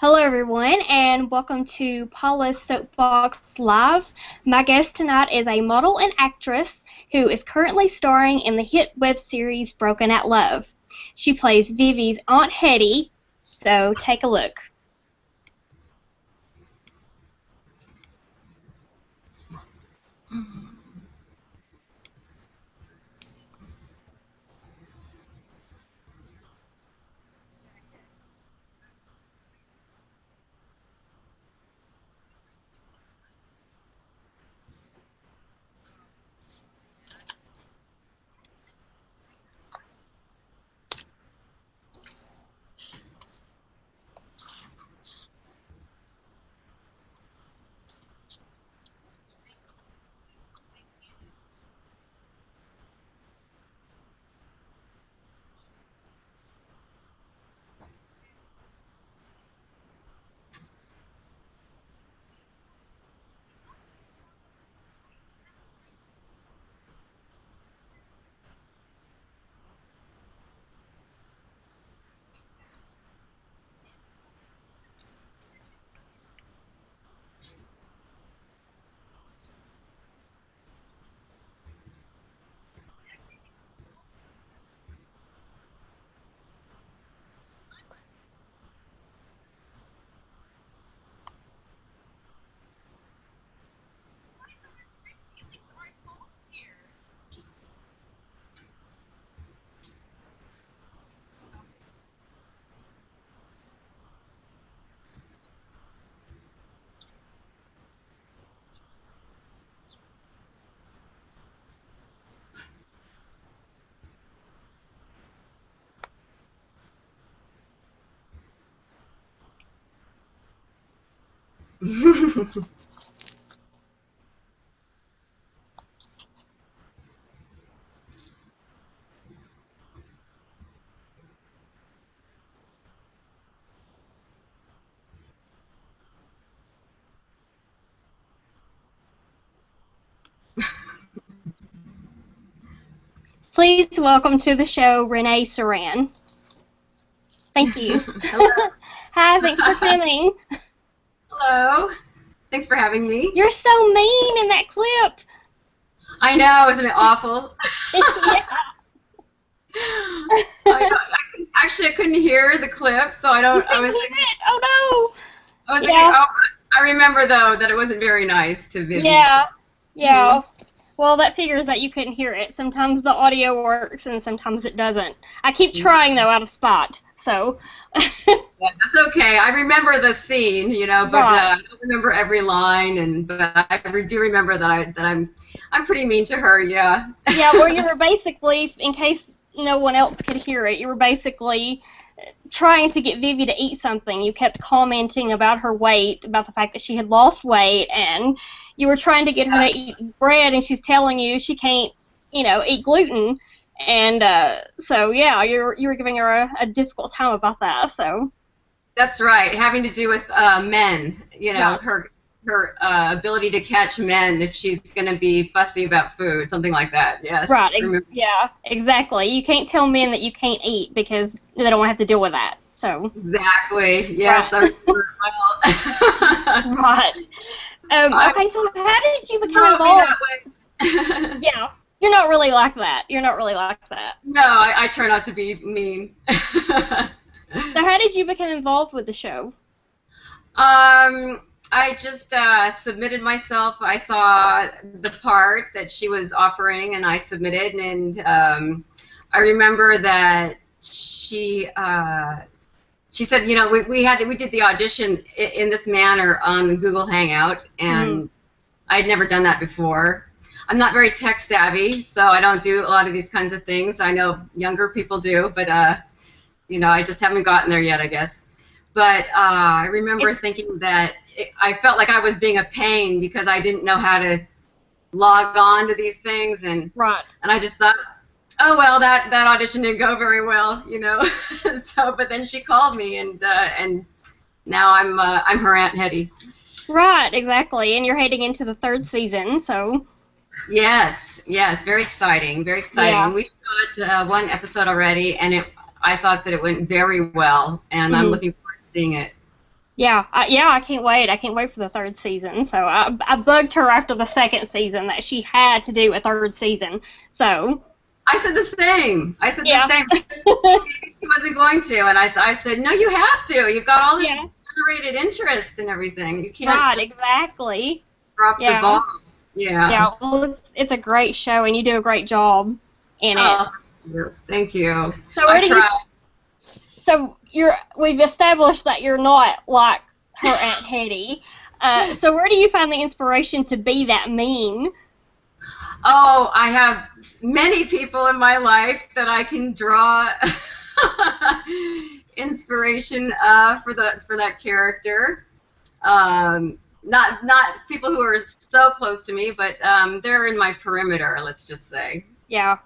Hello, everyone, and welcome to Paula's Soapbox Live. My guest tonight is a model and actress who is currently starring in the hit web series Broken at Love. She plays Vivi's Aunt Hetty, so take a look. Please welcome to the show Renee Suran. Thank you. Hello. Hi, thanks for coming. Hello. Thanks for having me. You're so mean in that clip. I know, isn't it awful? Yeah. I couldn't hear the clip, so I don't. You couldn't hear it? Oh no. I was thinking, oh, I remember though that it wasn't very nice to Vivi. Yeah. Yeah. Well, that figures that you couldn't hear it. Sometimes the audio works and sometimes it doesn't. I keep trying, though, out of spot, so. Yeah, that's okay. I remember the scene, but Right. I don't remember every line, but I do remember that I'm pretty mean to her, yeah. Yeah, well, you were basically, in case no one else could hear it, you were basically trying to get Vivi to eat something. You kept commenting about her weight, about the fact that she had lost weight, and you were trying to get her to eat bread, and she's telling you she can't, eat gluten. And so, yeah, you were giving her a difficult time about that. So. That's right, having to do with men, Right. her ability to catch men if she's going to be fussy about food, something like that, yes. Right, yeah, exactly. You can't tell men that you can't eat because they don't want to have to deal with that. So. Exactly, yes, Right. I remember well. Right. Okay, so how did you become No, involved? that way. Yeah, you're not really like that. You're not really like that. No, I try not to be mean. So how did you become involved with the show? I just submitted myself. I saw the part that she was offering, and I submitted. And I remember that she said, we did the audition in this manner on Google Hangout, and I'd never done that before. I'm not very tech savvy, so I don't do a lot of these kinds of things. I know younger people do, but I just haven't gotten there yet, I guess. But I remember thinking that I felt like I was being a pain because I didn't know how to log on to these things, and Right. I just thought, oh well, that audition didn't go very well, So, but then she called me, and now I'm her Aunt Hetty. Right, exactly. And you're heading into the third season, so. Yes, very exciting, very exciting. Yeah. And we shot one episode already, and I thought that it went very well, and I'm looking forward to seeing it. Yeah, I can't wait. I can't wait for the third season. So I bugged her after the second season that she had to do a third season. So I said the same. I said the yeah, same. Maybe she wasn't going to, and I said, no, you have to. You've got all this yeah, generated interest and everything. You can't right, just exactly. drop the Yeah, ball. Yeah. yeah. Well, it's a great show, and you do a great job in it. Oh, thank you. So I where do you? try. So we've established that you're not like her Aunt Hetty. So where do you find the inspiration to be that mean? Oh, I have many people in my life that I can draw inspiration for that character. Not people who are so close to me, but they're in my perimeter. Let's just say. Yeah.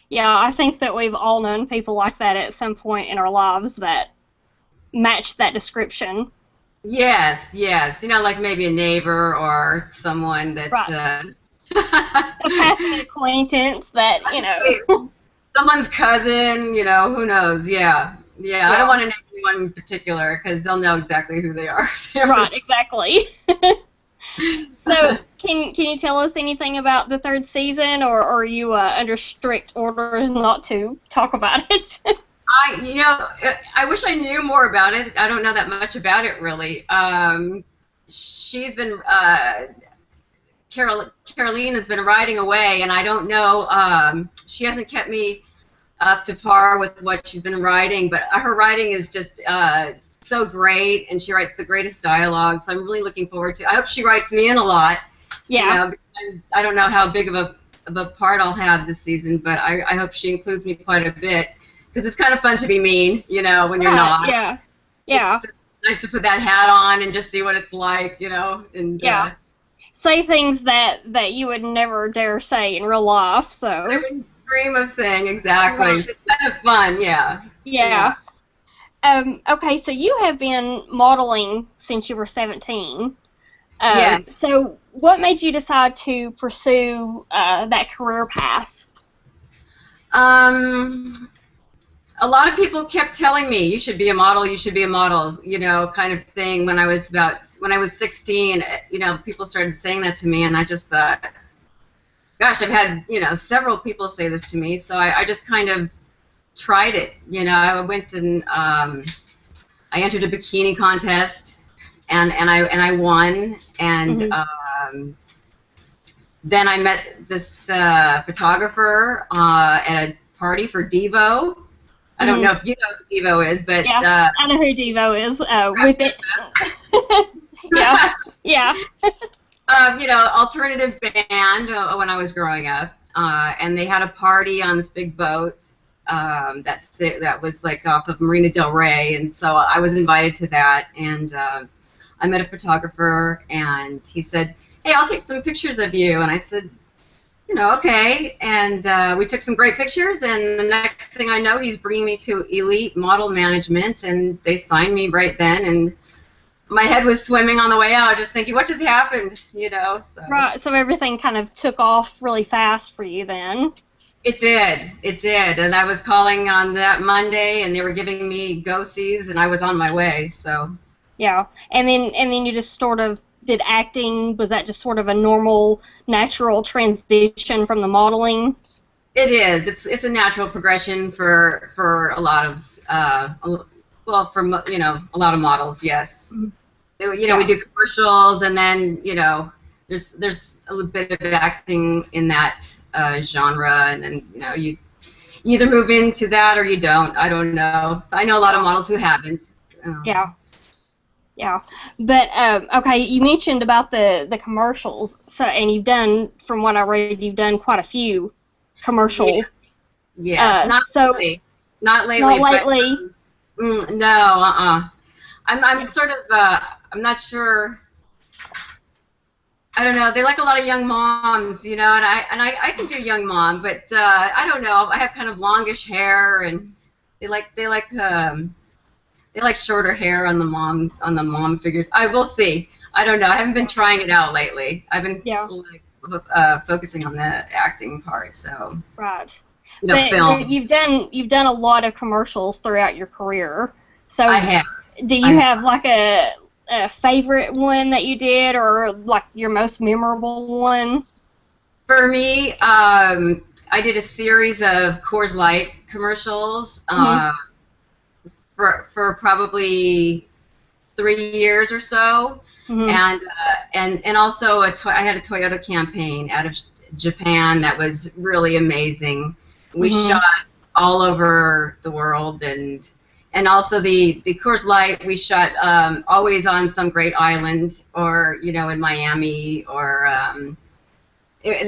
Yeah, I think that we've all known people like that at some point in our lives that match that description. Yes, yes. Like maybe a neighbor or someone Right. that. A passing acquaintance that, Someone's cousin, who knows? Yeah, yeah. I don't want to name anyone in particular because they'll know exactly who they are. Right, exactly. So, can you tell us anything about the third season, or are you under strict orders not to talk about it? I wish I knew more about it. I don't know that much about it really. She's been Caroline has been writing away, and I don't know. She hasn't kept me up to par with what she's been writing, but her writing is just so great, and she writes the greatest dialogue. So I'm really looking forward to. I hope she writes me in a lot. Yeah. I don't know how big of a part I'll have this season, but I hope she includes me quite a bit because it's kind of fun to be mean, when you're not. Yeah. Yeah. It's nice to put that hat on and just see what it's like, and say things that you would never dare say in real life. So I wouldn't dream of saying exactly. Right. It's kind of fun, yeah. Yeah. Okay, so you have been modeling since you were 17. Yeah. So what made you decide to pursue that career path? A lot of people kept telling me you should be a model, kind of thing. When I was 16, people started saying that to me, and I just thought, gosh, I've had several people say this to me, so I just kind of tried it. I went and I entered a bikini contest, and I won, and then I met this photographer at a party for Devo. I don't know if you know who Devo is, but yeah, I know who Devo is. Whip it. Yeah, yeah. Alternative band when I was growing up, and they had a party on this big boat that was like off of Marina Del Rey, and so I was invited to that, and I met a photographer, and he said, "Hey, I'll take some pictures of you," and I said, okay, and we took some great pictures, and the next thing I know, he's bringing me to Elite Model Management, and they signed me right then, and my head was swimming on the way out, just thinking, what just happened, So. Right, so everything kind of took off really fast for you then. It did, and I was calling on that Monday, and they were giving me go-sees, and I was on my way, so. Yeah, and then you just sort of did acting. Was that just sort of a normal, natural transition from the modeling? It is. It's a natural progression for a lot of for a lot of models. Yes. Mm-hmm. We do commercials, and then there's a little bit of acting in that genre, and then you either move into that or you don't. I don't know. So I know a lot of models who haven't. Yeah. Yeah, but okay, you mentioned about the commercials. So, and you've done, from what I read, you've done quite a few commercials. Yes, lately. Not lately. But, no, I'm sort of I'm not sure. I don't know. They like a lot of young moms, and I can do young mom, but I don't know. I have kind of longish hair, and they like shorter hair on the mom figures. I will see. I don't know. I haven't been trying it out lately. I've been focusing on the acting part. So right. Film. You've done a lot of commercials throughout your career. So I have. Do you have like a favorite one that you did, or like your most memorable one? For me, I did a series of Coors Light commercials for probably 3 years or so, and also I had a Toyota campaign out of Japan that was really amazing. We shot all over the world, and also the Coors Light we shot always on some great island, or in Miami, or it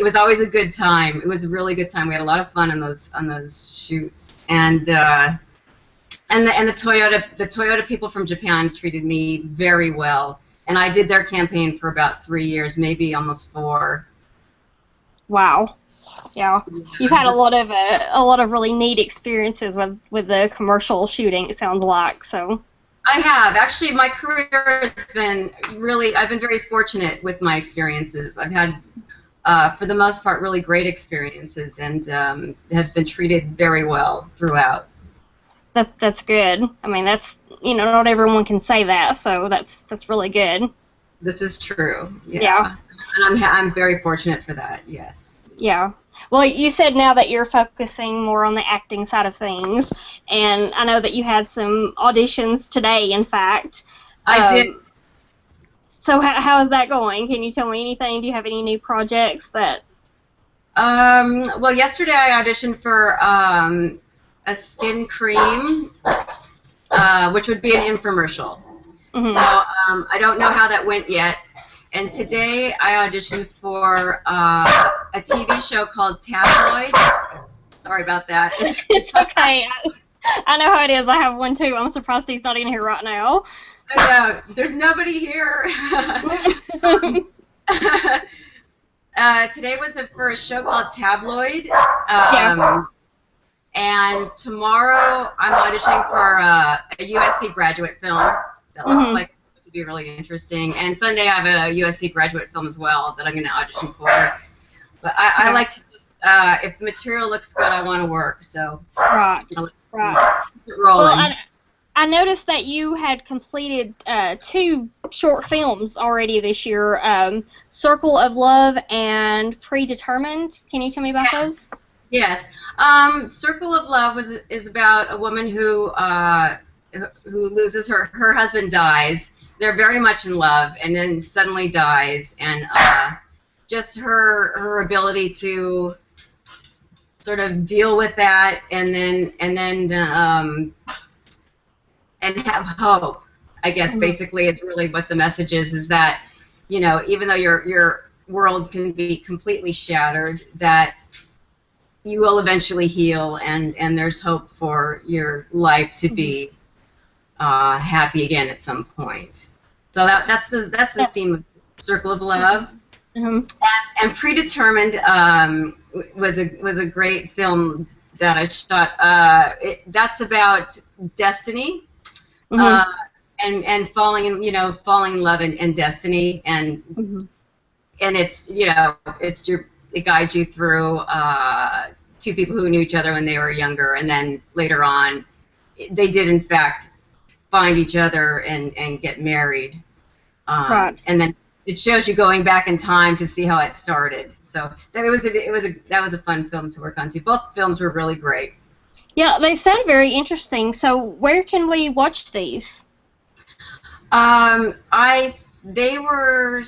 was always a good time. It was a really good time. We had a lot of fun on those shoots, and the Toyota people from Japan treated me very well, and I did their campaign for about 3 years, maybe almost 4. Wow. Yeah, you've had a lot of really neat experiences with the commercial shooting. It sounds like so. I have. Actually, my career has been I've been very fortunate with my experiences. I've had, for the most part, really great experiences, and have been treated very well throughout. That's good. I mean, that's not everyone can say that, so that's really good. This is true. Yeah. And I'm very fortunate for that. Yes. Yeah. Well, you said now that you're focusing more on the acting side of things, and I know that you had some auditions today, in fact. I did. So how is that going? Can you tell me anything? Do you have any new projects that... Well, yesterday I auditioned for a skin cream, which would be an infomercial. So I don't know how that went yet. And today I auditioned for a TV show called Tabloid. Sorry about that. It's okay. I know how it is. I have one too. I'm surprised he's not in here right now. There's nobody here. Today was for a show called Tabloid. And tomorrow I'm auditioning for a USC graduate film that looks like to be really interesting. And Sunday I have a USC graduate film as well that I'm going to audition for. But I like to just, if the material looks good, I want to work. So right. Keep it rolling. Well, I noticed that you had completed 2 short films already this year, Circle of Love and Predetermined. Can you tell me about those? Yes. Circle of Love is about a woman who loses her husband dies. They're very much in love, and then suddenly dies, and just her ability to sort of deal with that, and have hope. I guess basically it's really what the message is that even though your world can be completely shattered, that you will eventually heal, and there's hope for your life to be happy again at some point. So that's the theme of Circle of Love. And Predetermined was a great film that I shot. That's about destiny and falling in love and destiny, and it's it guides you through 2 people who knew each other when they were younger, and then later on they did in fact find each other and get married. And then it shows you going back in time to see how it started. So that was a fun film to work on too. Both films were really great. Yeah, they sound very interesting. So where can we watch these? They are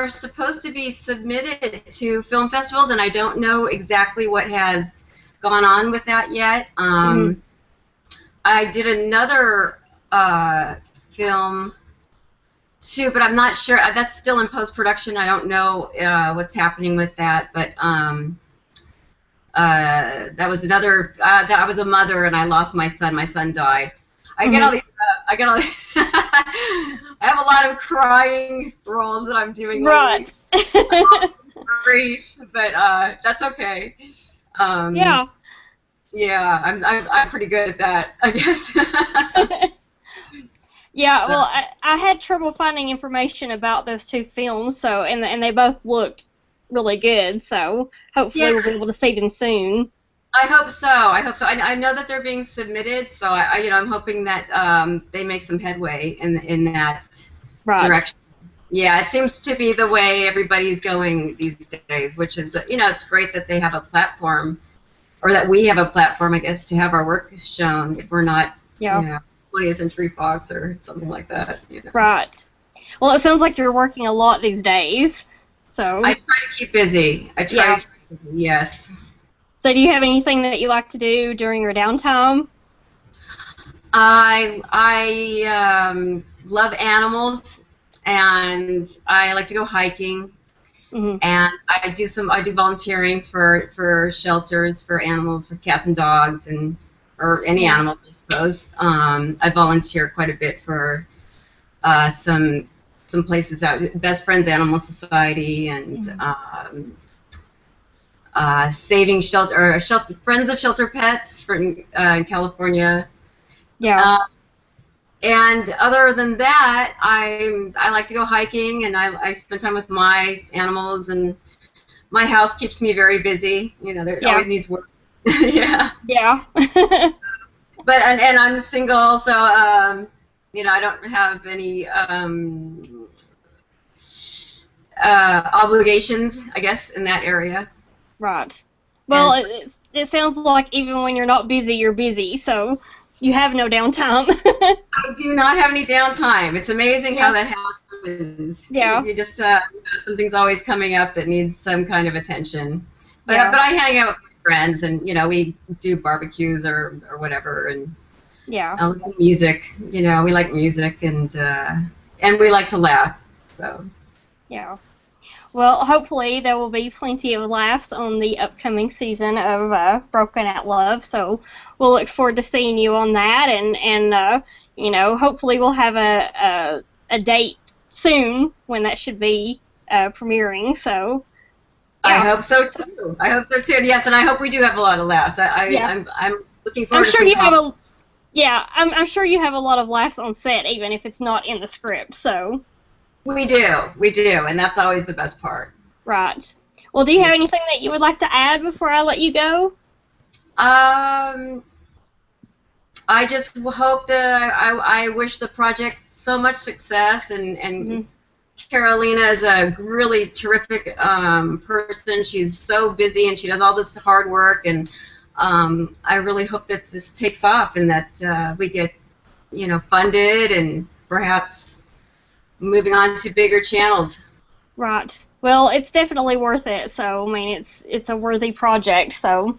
supposed to be submitted to film festivals, and I don't know exactly what has gone on with that yet. I did another film too, but I'm not sure. That's still in post-production. I don't know what's happening with that, but that was another. I was a mother, and I lost my son. My son died. I get all these. I have a lot of crying roles that I'm doing. Right. But that's okay. Yeah. Yeah, I'm pretty good at that, I guess. Yeah, well, I had trouble finding information about those 2 films, so and they both looked really good, so hopefully we'll be able to see them soon. I hope so. I hope so. I know that they're being submitted, so I'm hoping that they make some headway in that Right. direction. Yeah, it seems to be the way everybody's going these days, which is, it's great that they have a platform, or that we have a platform, I guess, to have our work shown if we're not, Yeah. 20th Century Fox or something like that. Right. Well, it sounds like you're working a lot these days. I So, try to keep busy. I try yeah. to keep busy, yes. So do you have anything that you like to do during your downtime? I love animals, and I like to go hiking, Hmm. and I do volunteering for shelters for animals, for cats and dogs, and or any Yeah. animals, I suppose. I volunteer quite a bit for some places out, Best Friends Animal Society, and Mhm. Saving Shelter, or Shelter Friends of Shelter Pets in California. Yeah. Uh, And other than that, I like to go hiking, and I spend time with my animals, and my house keeps me very busy. There Yeah. always needs work. Yeah. Yeah. But and I'm single, so I don't have any obligations, I guess, in that area. Right. And Well, so it sounds like even when you're not busy, you're busy. So you have no downtime. I do not have any downtime. It's amazing how Yeah. that happens. Yeah. You just something's always coming up that needs some kind of attention. But Yeah. but I hang out with my friends, and we do barbecues or whatever, and Yeah. I listen to music. We like music, and we like to laugh. So Yeah. Well, hopefully there will be plenty of laughs on the upcoming season of Broken at Love. So we'll look forward to seeing you on that, and hopefully we'll have a date soon when that should be premiering. So I yeah, hope so too. I hope so too. Yes, and I hope we do have a lot of laughs. yeah, I'm looking I'm forward to sure some you have comedy. a yeah, I'm sure you have a lot of laughs on set, even if it's not in the script. So We do, and that's always the best part. right. Well, do you have anything that you would like to add before I let you go? Um, I just hope that I wish the project so much success, and Hmm. Carolina is a really terrific person. She's so busy, and she does all this hard work, and I really hope that this takes off, and that we get funded, and perhaps moving on to bigger channels. Right. Well, it's definitely worth it. So, I mean, it's a worthy project. So,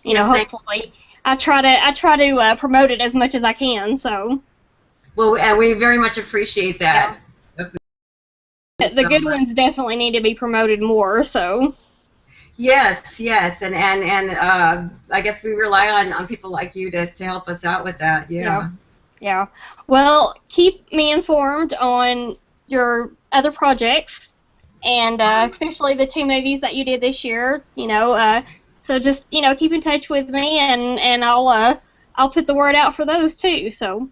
Yes, thank you. hopefully, I try to promote it as much as I can. So, Well, and we very much appreciate yeah, that. the So good much. ones definitely need to be promoted more. So, Yes, yes, and I guess we rely on people like you to help us out with that. yeah, Yeah. yeah. Well, keep me informed on your other projects, and especially the two movies that you did this year. So just keep in touch with me, and I'll put the word out for those too. So.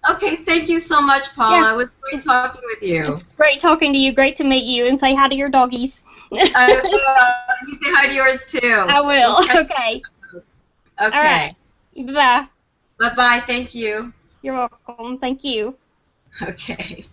Okay, thank you so much, Yeah, Paula. It was great talking with it's you. great talking to you. Great to meet you and say hi to your doggies. I will. You say hi to yours too. I We'll will. catch Okay. up. All right. Okay. Bye. Bye bye. Thank you. You're welcome. Thank you. Okay.